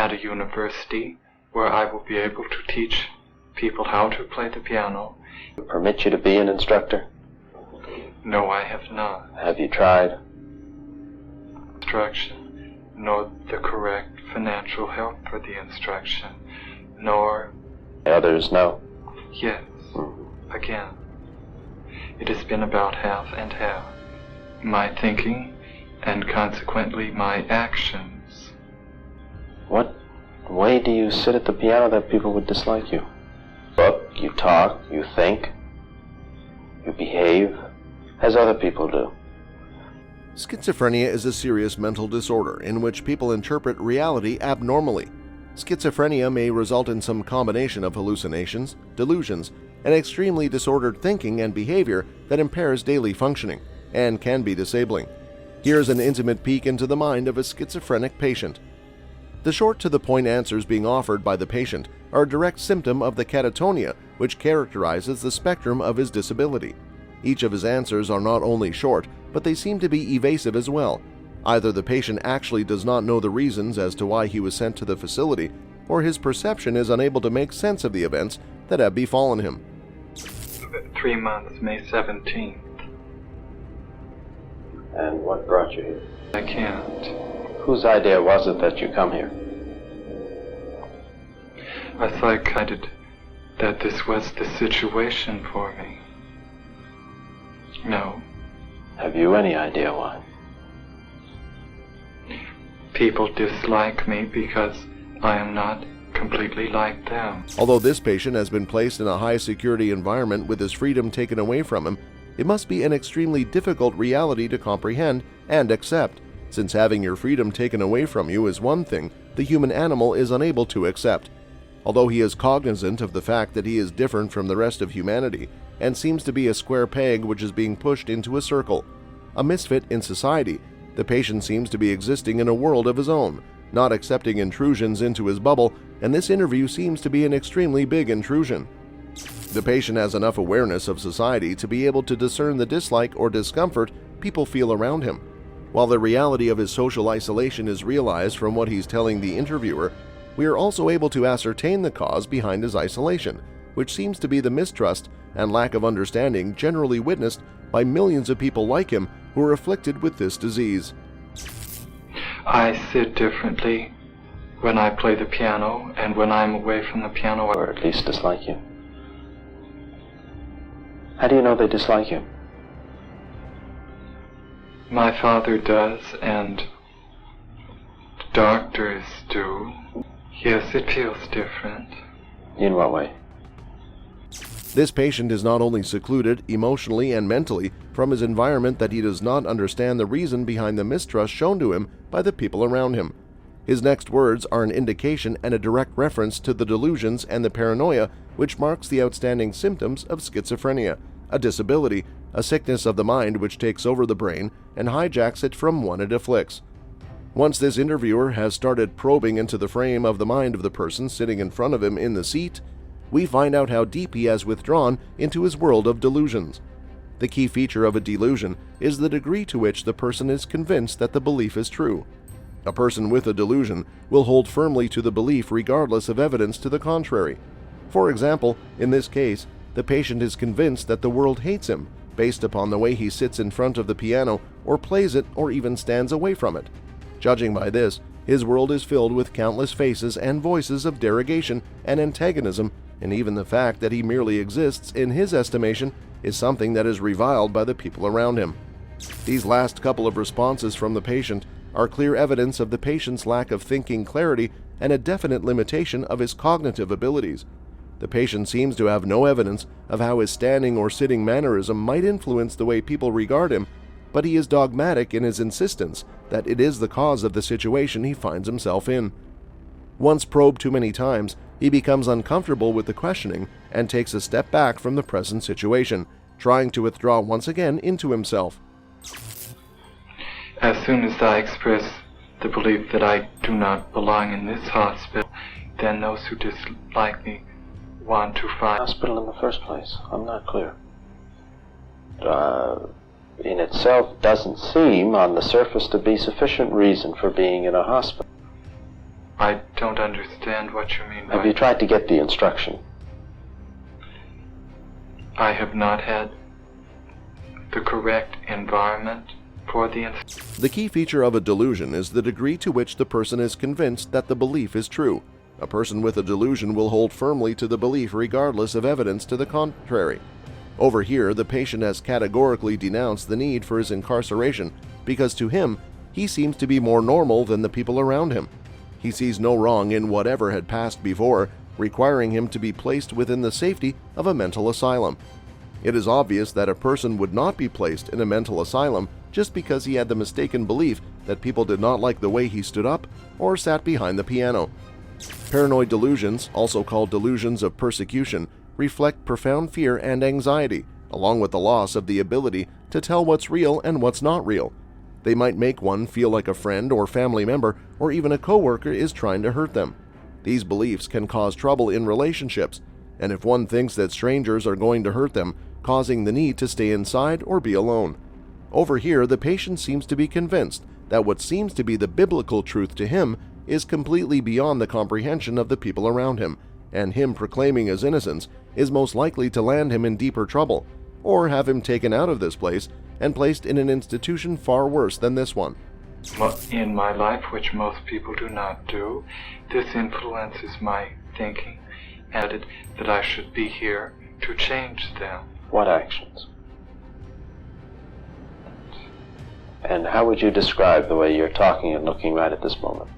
at a university where I will be able to teach people how to play the piano. Permit you to be an instructor? No, I have not. Have you tried? Instruction, nor the correct financial help for the instruction, nor... Others know? Yes, again. It has been about half and half. My thinking, and consequently my actions. What way do you sit at the piano that people would dislike you? Look, you talk, you think, you behave as other people do. Schizophrenia is a serious mental disorder in which people interpret reality abnormally. Schizophrenia may result in some combination of hallucinations, delusions, and extremely disordered thinking and behavior that impairs daily functioning and can be disabling. Here's an intimate peek into the mind of a schizophrenic patient. The short-to-the-point answers being offered by the patient are a direct symptom of the catatonia, which characterizes the spectrum of his disability. Each of his answers are not only short, but they seem to be evasive as well. Either the patient actually does not know the reasons as to why he was sent to the facility, or his perception is unable to make sense of the events that have befallen him. 3 months, May 17th. And what brought you here? I can't. Whose idea was it that you come here? I decided that this was the situation for me. No. Have you any idea why? People dislike me because I am not completely like them. Although this patient has been placed in a high-security environment with his freedom taken away from him, it must be an extremely difficult reality to comprehend and accept, since having your freedom taken away from you is one thing the human animal is unable to accept. Although he is cognizant of the fact that he is different from the rest of humanity and seems to be a square peg which is being pushed into a circle, a misfit in society, the patient seems to be existing in a world of his own, not accepting intrusions into his bubble, and this interview seems to be an extremely big intrusion. The patient has enough awareness of society to be able to discern the dislike or discomfort people feel around him. While the reality of his social isolation is realized from what he's telling the interviewer, we are also able to ascertain the cause behind his isolation, which seems to be the mistrust and lack of understanding generally witnessed by millions of people like him who are afflicted with this disease. I sit differently when I play the piano and when I'm away from the piano. Or at least dislike you. How do you know they dislike you? My father does, and doctors do. Yes, it feels different. In what way? This patient is not only secluded emotionally and mentally from his environment that he does not understand the reason behind the mistrust shown to him by the people around him. His next words are an indication and a direct reference to the delusions and the paranoia which marks the outstanding symptoms of schizophrenia, a disability, a sickness of the mind which takes over the brain and hijacks it from one it afflicts. Once this interviewer has started probing into the frame of the mind of the person sitting in front of him in the seat, we find out how deep he has withdrawn into his world of delusions. The key feature of a delusion is the degree to which the person is convinced that the belief is true. A person with a delusion will hold firmly to the belief regardless of evidence to the contrary. For example, in this case, the patient is convinced that the world hates him based upon the way he sits in front of the piano or plays it or even stands away from it. Judging by this, his world is filled with countless faces and voices of derogation and antagonism, and even the fact that he merely exists in his estimation is something that is reviled by the people around him. These last couple of responses from the patient are clear evidence of the patient's lack of thinking clarity and a definite limitation of his cognitive abilities. The patient seems to have no evidence of how his standing or sitting mannerism might influence the way people regard him, but he is dogmatic in his insistence that it is the cause of the situation he finds himself in. Once probed too many times, he becomes uncomfortable with the questioning and takes a step back from the present situation, trying to withdraw once again into himself. As soon as I express the belief that I do not belong in this hospital, then those who dislike me want to find... Hospital in the first place? I'm not clear. In itself doesn't seem on the surface to be sufficient reason for being in a hospital. I don't understand what you mean by... Have you tried to get the instruction? I have not had the correct environment for the instruction. The key feature of a delusion is the degree to which the person is convinced that the belief is true. A person with a delusion will hold firmly to the belief regardless of evidence to the contrary. Over here, the patient has categorically denounced the need for his incarceration because to him, he seems to be more normal than the people around him. He sees no wrong in whatever had passed before, requiring him to be placed within the safety of a mental asylum. It is obvious that a person would not be placed in a mental asylum just because he had the mistaken belief that people did not like the way he stood up or sat behind the piano. Paranoid delusions, also called delusions of persecution, reflect profound fear and anxiety, along with the loss of the ability to tell what's real and what's not real. They might make one feel like a friend or family member or even a coworker is trying to hurt them. These beliefs can cause trouble in relationships, and if one thinks that strangers are going to hurt them, causing the need to stay inside or be alone. Over here, the patient seems to be convinced that what seems to be the biblical truth to him is completely beyond the comprehension of the people around him, and him proclaiming his innocence is most likely to land him in deeper trouble, or have him taken out of this place and placed in an institution far worse than this one. In my life, which most people do not do, this influences my thinking, and that I should be here to change them. What actions? And how would you describe the way you're talking and looking right at this moment?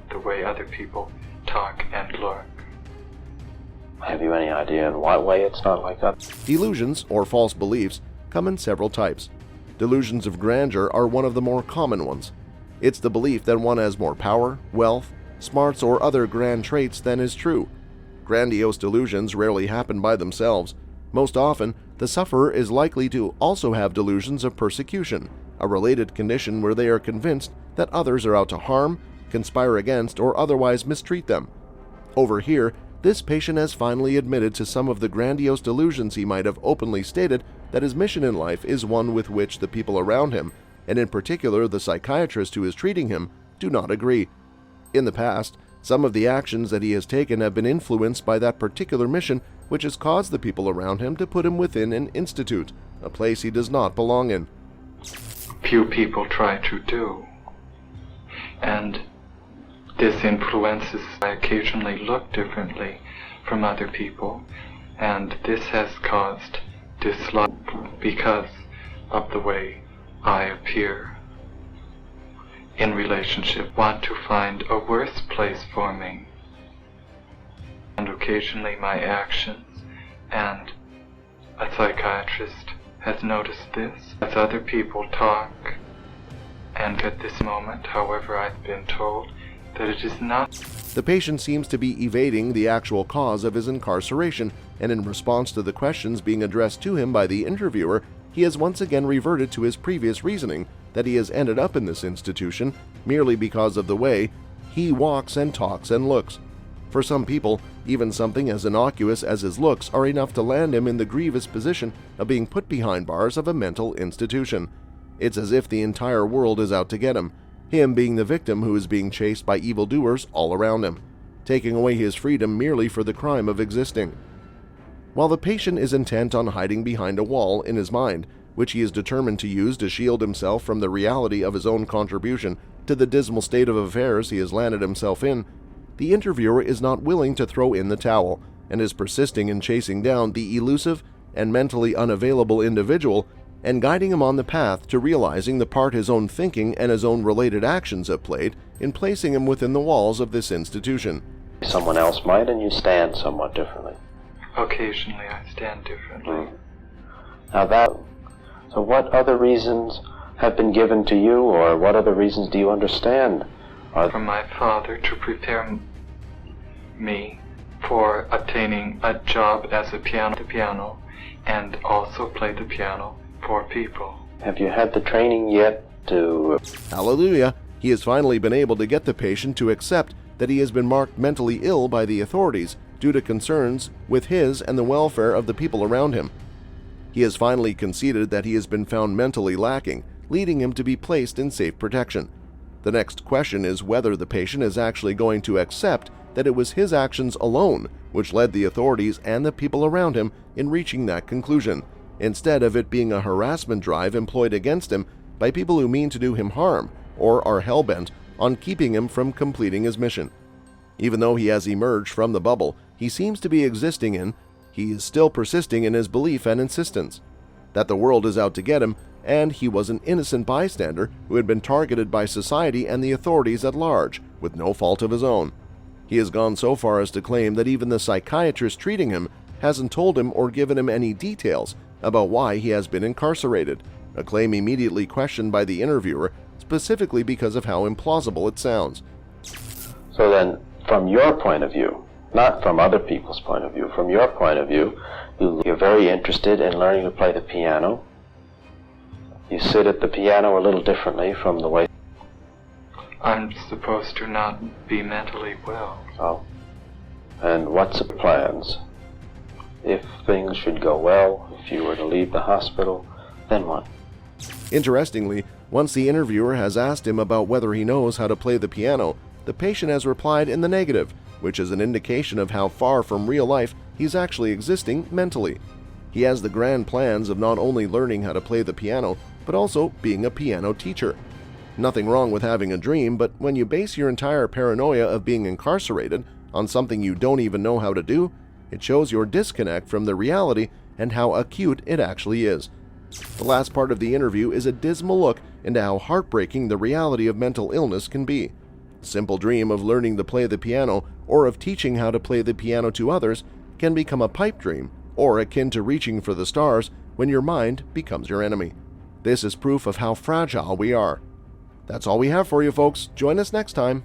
The way other people talk and look. Have you any idea in what way it's not like that? Delusions, or false beliefs, come in several types. Delusions of grandeur are one of the more common ones. It's the belief that one has more power, wealth, smarts, or other grand traits than is true. Grandiose delusions rarely happen by themselves. Most often, the sufferer is likely to also have delusions of persecution, a related condition where they are convinced that others are out to harm, conspire against, or otherwise mistreat them. Over here, this patient has finally admitted to some of the grandiose delusions he might have openly stated that his mission in life is one with which the people around him, and in particular the psychiatrist who is treating him, do not agree. In the past, some of the actions that he has taken have been influenced by that particular mission, which has caused the people around him to put him within an institute, a place he does not belong in. Few people try to do. And this influences I occasionally look differently from other people, and this has caused dislike because of the way I appear. In relationship, want to find a worse place for me. And occasionally my actions, and a psychiatrist has noticed this. As other people talk, and at this moment, however, I've been told that it is not. The patient seems to be evading the actual cause of his incarceration, and in response to the questions being addressed to him by the interviewer, he has once again reverted to his previous reasoning that he has ended up in this institution merely because of the way he walks and talks and looks. For some people, even something as innocuous as his looks are enough to land him in the grievous position of being put behind bars of a mental institution. It's as if the entire world is out to get him being the victim who is being chased by evildoers all around him, taking away his freedom merely for the crime of existing. While the patient is intent on hiding behind a wall in his mind, which he is determined to use to shield himself from the reality of his own contribution to the dismal state of affairs he has landed himself in, the interviewer is not willing to throw in the towel and is persisting in chasing down the elusive and mentally unavailable individual and guiding him on the path to realizing the part his own thinking and his own related actions have played in placing him within the walls of this institution. Someone else might, and you stand somewhat differently. Occasionally I stand differently. So what other reasons have been given to you, or what other reasons do you understand? From my father to prepare me for obtaining a job as a piano and also play the piano for people. Have you had the training yet to... Hallelujah! He has finally been able to get the patient to accept that he has been marked mentally ill by the authorities due to concerns with his and the welfare of the people around him. He has finally conceded that he has been found mentally lacking, leading him to be placed in safe protection. The next question is whether the patient is actually going to accept that it was his actions alone which led the authorities and the people around him in reaching that conclusion, instead of it being a harassment drive employed against him by people who mean to do him harm or are hell-bent on keeping him from completing his mission. Even though he has emerged from the bubble he seems to be existing in, he is still persisting in his belief and insistence that the world is out to get him, and he was an innocent bystander who had been targeted by society and the authorities at large with no fault of his own. He has gone so far as to claim that even the psychiatrist treating him hasn't told him or given him any details about why he has been incarcerated, a claim immediately questioned by the interviewer, specifically because of how implausible it sounds. So then, from your point of view, not from other people's point of view, from your point of view, you're very interested in learning to play the piano. You sit at the piano a little differently from the way... I'm supposed to not be mentally well. Oh. And what's the plans? If things should go well, if you were to leave the hospital, then what? Interestingly, once the interviewer has asked him about whether he knows how to play the piano, the patient has replied in the negative, which is an indication of how far from real life he's actually existing mentally. He has the grand plans of not only learning how to play the piano, but also being a piano teacher. Nothing wrong with having a dream, but when you base your entire paranoia of being incarcerated on something you don't even know how to do, it shows your disconnect from the reality and how acute it actually is. The last part of the interview is a dismal look into how heartbreaking the reality of mental illness can be. The simple dream of learning to play the piano or of teaching how to play the piano to others can become a pipe dream, or akin to reaching for the stars when your mind becomes your enemy. This is proof of how fragile we are. That's all we have for you, folks. Join us next time.